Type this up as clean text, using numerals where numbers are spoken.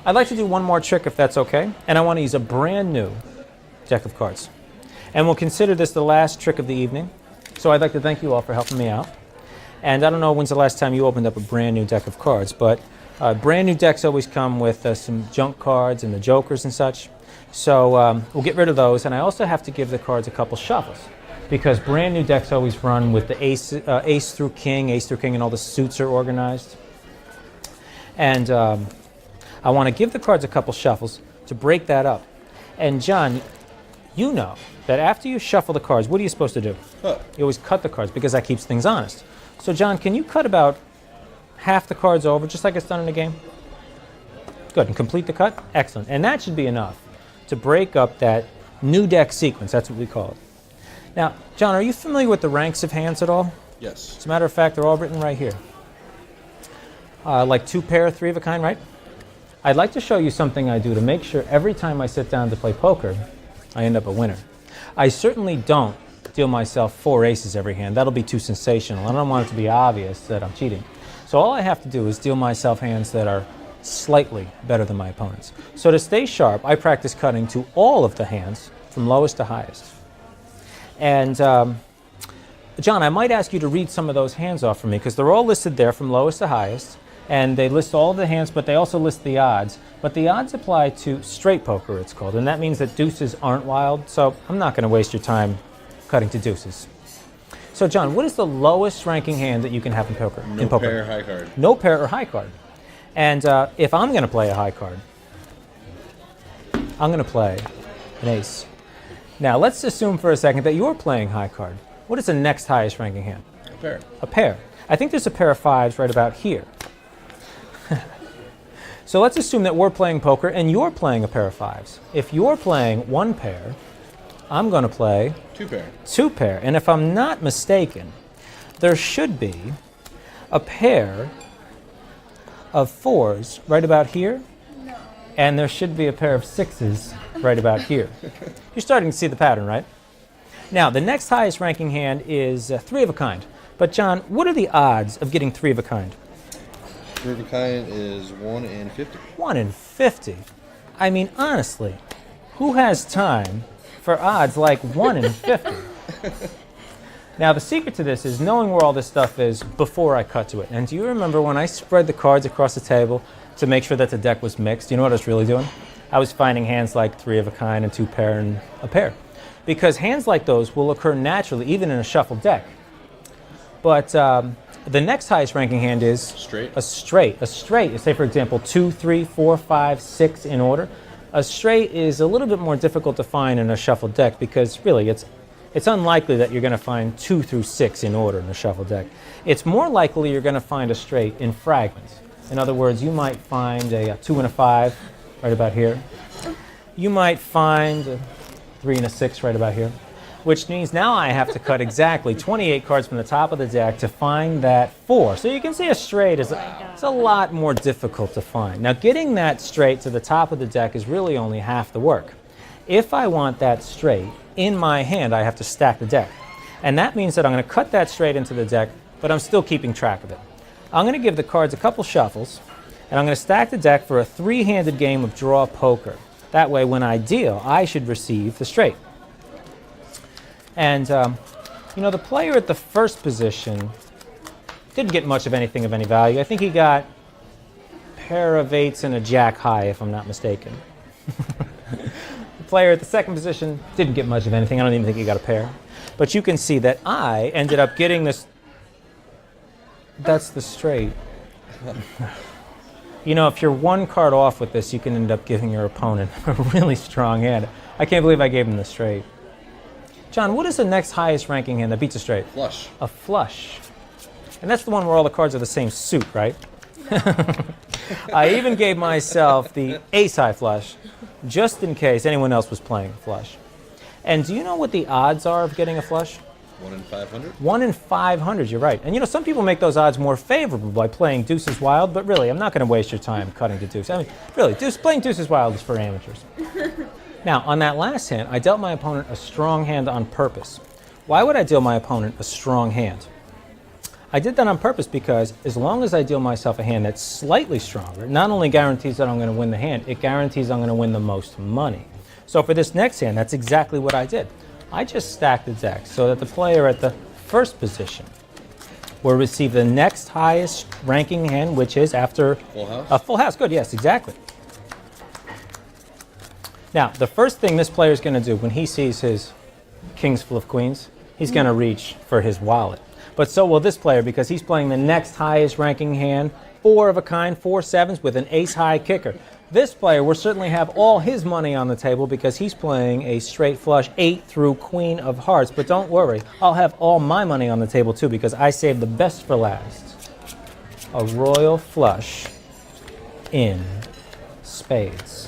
I'd like to do one more trick if that's okay, and I want to use a brand new deck of cards. And we'll consider this the last trick of the evening. So I'd like to thank you all for helping me out. And I don't know when's the last time you opened up a brand new deck of cards, but brand new decks always come with some junk cards and the jokers and such. So we'll get rid of those, and I also have to give the cards a couple shuffles, because brand new decks always run with the ace through king, and all the suits are organized. And I want to give the cards a couple shuffles to break that up. And John, you know that after you shuffle the cards, what are you supposed to do? Cut. You always cut the cards, because that keeps things honest. So John, can you cut about half the cards over, just like it's done in a game? Good, and complete the cut? Excellent. And that should be enough to break up that new deck sequence. That's what we call it. Now, John, are you familiar with the ranks of hands at all? Yes. As a matter of fact, they're all written right here. Like 2 pair, 3 of a kind, right? I'd like to show you something I do to make sure every time I sit down to play poker, I end up a winner. I certainly don't deal myself 4 aces every hand. That'll be too sensational. I don't want it to be obvious that I'm cheating. So all I have to do is deal myself hands that are slightly better than my opponent's. So to stay sharp, I practice cutting to all of the hands from lowest to highest. And John, I might ask you to read some of those hands off for me, because they're all listed there from lowest to highest, and they list all of the hands, but they also list the odds. But the odds apply to straight poker, it's called, and that means that deuces aren't wild, so I'm not going to waste your time cutting to deuces. So John, what is the lowest ranking hand that you can have in poker? No pair, high card. No pair or high card. And if I'm going to play a high card, I'm going to play an ace. Now, let's assume for a second that you're playing high card. What is the next highest ranking hand? A pair. A pair. I think there's a pair of 5s right about here. So let's assume that we're playing poker and you're playing a pair of 5s. If you're playing 1 pair, I'm going to play 2 pair. 2 pair. And if I'm not mistaken, there should be a pair of 4s right about here. No. And there should be a pair of 6s right about here. You're starting to see the pattern, right? Now, the next highest ranking hand is 3 of a kind. But John, what are the odds of getting 3 of a kind? 3 of a kind is 1 in 50. 1 in 50. I mean, honestly, who has time for odds like 1 in 50? Now, the secret to this is knowing where all this stuff is before I cut to it. And do you remember when I spread the cards across the table to make sure that the deck was mixed? Do you know what I was really doing? I was finding hands like 3 of a kind and 2 pair and a pair. Because hands like those will occur naturally, even in a shuffled deck. But the next highest ranking hand is straight. A straight. A straight, say for example, 2, 3, 4, 5, 6 in order. A straight is a little bit more difficult to find in a shuffled deck, because really it's unlikely that you're going to find 2 through 6 in order in a shuffled deck. It's more likely you're going to find a straight in fragments. In other words, you might find a 2 and a 5 right about here. You might find a 3 and a 6 right about here, which means now I have to cut exactly 28 cards from the top of the deck to find that 4. So you can see a straight is it's a lot more difficult to find. Now, getting that straight to the top of the deck is really only half the work. If I want that straight in my hand, I have to stack the deck. And that means that I'm going to cut that straight into the deck, but I'm still keeping track of it. I'm going to give the cards a couple shuffles, and I'm going to stack the deck for a 3-handed game of draw poker. That way, when I deal, I should receive the straight. And, you know, the player at the first position didn't get much of anything of any value. I think he got a pair of 8s and a jack high, if I'm not mistaken. The player at the second position didn't get much of anything. I don't even think he got a pair. But you can see that I ended up getting this. That's the straight. You know, if you're 1 card off with this, you can end up giving your opponent a really strong hand. I can't believe I gave him the straight. John, what is the next highest ranking hand that beats a straight? Flush. A flush. And that's the one where all the cards are the same suit, right? I even gave myself the ace-high flush, just in case anyone else was playing a flush. And do you know what the odds are of getting a flush? 1 in 500. 1 in 500, you're right. And you know, some people make those odds more favorable by playing deuces wild, but really, I'm not going to waste your time cutting to deuce. I mean, really, playing deuces wild is for amateurs. Now, on that last hand, I dealt my opponent a strong hand on purpose. Why would I deal my opponent a strong hand? I did that on purpose because as long as I deal myself a hand that's slightly stronger, not only guarantees that I'm going to win the hand, it guarantees I'm going to win the most money. So for this next hand, that's exactly what I did. I just stacked the deck so that the player at the first position will receive the next highest ranking hand, which is after Full house? a full house. Good, yes, exactly. Now, the first thing this player is going to do when he sees his kings full of queens, he's going to reach for his wallet. But so will this player because he's playing the next highest ranking hand, 4 of a kind, 4 sevens with an ace high kicker. This player will certainly have all his money on the table because he's playing a straight flush 8 through queen of hearts. But don't worry, I'll have all my money on the table too because I saved the best for last. A royal flush in spades.